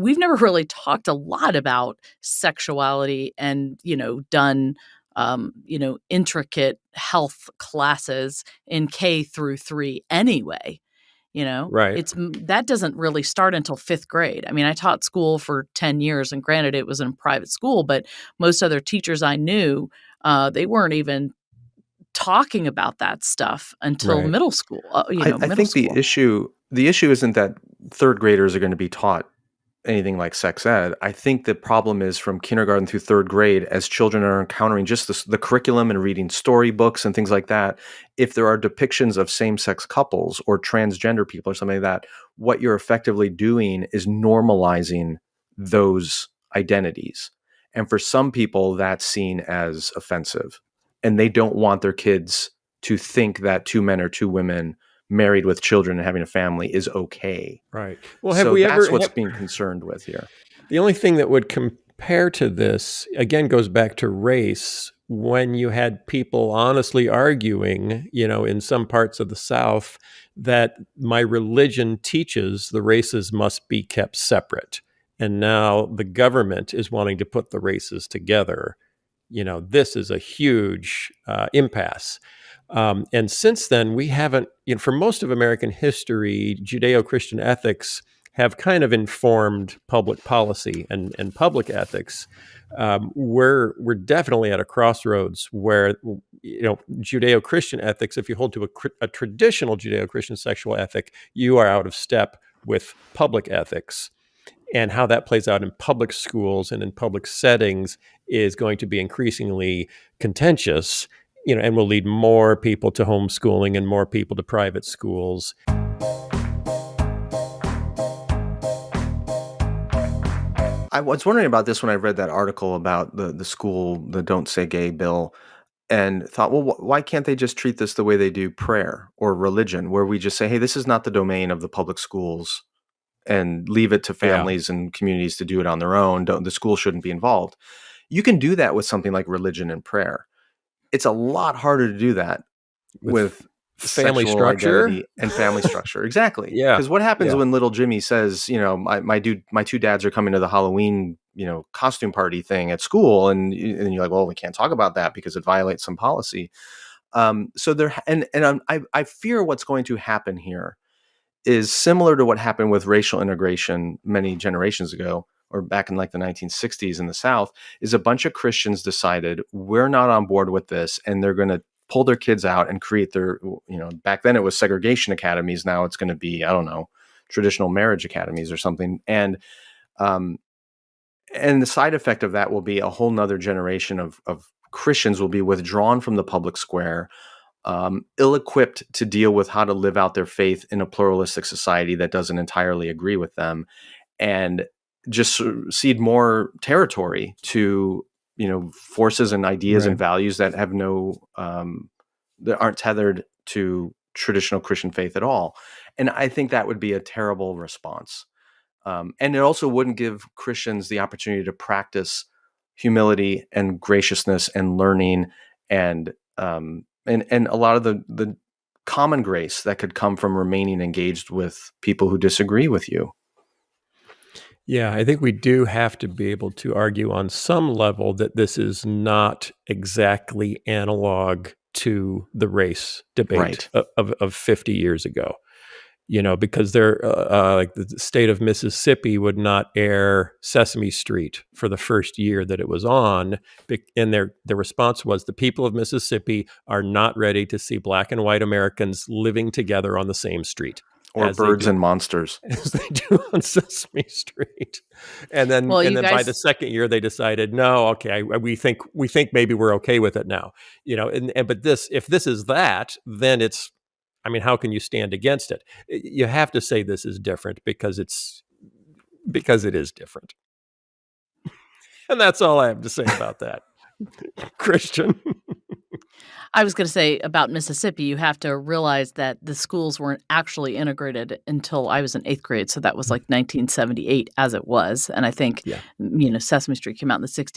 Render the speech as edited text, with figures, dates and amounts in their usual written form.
we've never really talked a lot about sexuality and, done, intricate health classes in K through 3 anyway. Right. That doesn't really start until 5th grade. I mean, I taught school for 10 years, and granted, it was in a private school, but most other teachers I knew, they weren't even talking about that stuff until Right. middle school. I Middle think school. the issue isn't that third graders are going to be taught anything like sex ed. I think the problem is from kindergarten through third grade, as children are encountering just the curriculum and reading storybooks and things like that, if there are depictions of same-sex couples or transgender people or something like that, what you're effectively doing is normalizing those identities. And for some people, that's seen as offensive. And they don't want their kids to think that 2 men or 2 women married with children and having a family is okay. Right. Well, that's what's being concerned with here. The only thing that would compare to this, again, goes back to race. When you had people honestly arguing, in some parts of the South, that my religion teaches the races must be kept separate. And now the government is wanting to put the races together. This is a huge impasse. And since then, we haven't, for most of American history, Judeo-Christian ethics have kind of informed public policy and public ethics. We're definitely at a crossroads where, Judeo-Christian ethics, if you hold to a traditional Judeo-Christian sexual ethic, you are out of step with public ethics. And how that plays out in public schools and in public settings is going to be increasingly contentious, and will lead more people to homeschooling and more people to private schools. I was wondering about this when I read that article about the school, the Don't Say Gay bill, and thought, well, why can't they just treat this the way they do prayer or religion, where we just say, hey, this is not the domain of the public schools, and leave it to families and communities to do it on their own. The school shouldn't be involved. You can do that with something like religion and prayer. It's a lot harder to do that with family structure structure and family structure. Exactly. Yeah. Because what happens when little Jimmy says, my 2 dads are coming to the Halloween, costume party thing at school, and you're like, well, we can't talk about that because it violates some policy. So there, I fear what's going to happen here is similar to what happened with racial integration many generations ago, or back in like the 1960s in the South, is a bunch of Christians decided we're not on board with this, and they're going to pull their kids out and create their, back then it was segregation academies. Now it's going to be, I don't know, traditional marriage academies or something. And the side effect of that will be a whole nother generation of Christians will be withdrawn from the public square, ill-equipped to deal with how to live out their faith in a pluralistic society that doesn't entirely agree with them, and just cede more territory to forces and ideas and values that have that aren't tethered to traditional Christian faith at all. And I think that would be a terrible response. And it also wouldn't give Christians the opportunity to practice humility and graciousness and learning and a lot of the common grace that could come from remaining engaged with people who disagree with you. Yeah, I think we do have to be able to argue on some level that this is not exactly analog to the race debate of 50 years ago. Because they're like the state of Mississippi would not air Sesame Street for the first year that it was on. And their response was, the people of Mississippi are not ready to see Black and white Americans living together on the same street. Or Birds and Monsters. As they do on Sesame Street. And then by the second year, they decided, no, okay, we think maybe we're okay with it now. But if this is that, then it's, how can you stand against it? You have to say this is different because it is different. And that's all I have to say about that. Christian. I was going to say about Mississippi, you have to realize that the schools weren't actually integrated until I was in 8th grade. So that was like 1978 as it was. And I think, Sesame Street came out in the 60s.